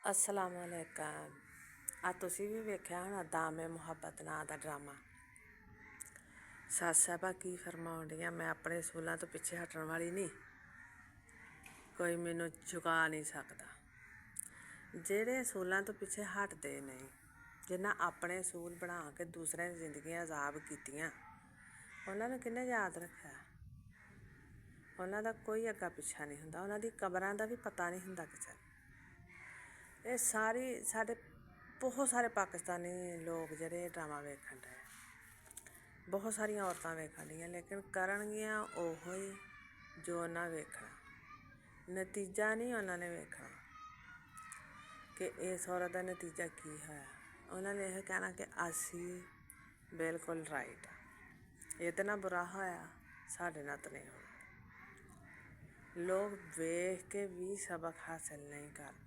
अस्सलाम वालेकुम। तुसी भी वेख्या होना दामे मुहब्बत नां दा ड्रामा। सस्स साहबा की फरमाउण डियां, मैं अपने असूलां तो पिछे हटण वाली नहीं, कोई मैनू झुका नहीं सकदा। जेह्ड़े असूलां तो पिछे हटदे नहीं, जिन्हां अपने असूल बना के दूसरे दी जिंदगियां अजाब कीतियां, उन्हां नूं किन्ने याद रक्खेआ? उन्हां दा कोई अग्गा पिच्छा नहीं हुंदा, उन्हां दी कबरां दा भी पता नहीं हुंदा किसे नूं। ਇਹ ਸਾਡੇ ਬਹੁਤ ਸਾਰੇ ਪਾਕਿਸਤਾਨੀ ਲੋਕ ਜਿਹੜੇ ਡਰਾਮਾ ਵੇਖਣ ਡਏ, ਬਹੁਤ ਸਾਰੀਆਂ ਔਰਤਾਂ ਵੇਖਣ ਡੀਆਂ, ਲੇਕਿਨ ਕਰਨਗੀਆਂ ਉਹੋ ਹੀ ਜੋ ਉਹਨਾਂ ਵੇਖਣਾ, ਨਤੀਜਾ ਨਹੀਂ ਉਹਨਾਂ ਨੇ ਵੇਖਣਾ ਕਿ ਇਸ ਔਰਤ ਦਾ ਨਤੀਜਾ ਕੀ ਹੋਇਆ। ਉਹਨਾਂ ਨੇ ਇਹ ਕਹਿਣਾ ਕਿ ਅਸੀਂ ਬਿਲਕੁਲ ਰਾਈਟ ਆ, ਇਹਦੇ ਨਾਲ ਬੁਰਾ ਹੋਇਆ, ਸਾਡੇ ਨਾਲ ਤਾਂ ਨਹੀਂ ਹੋਇਆ। ਲੋਕ ਵੇਖ ਕੇ ਵੀ ਸਬਕ ਹਾਸਿਲ ਨਹੀਂ ਕਰਦੇ।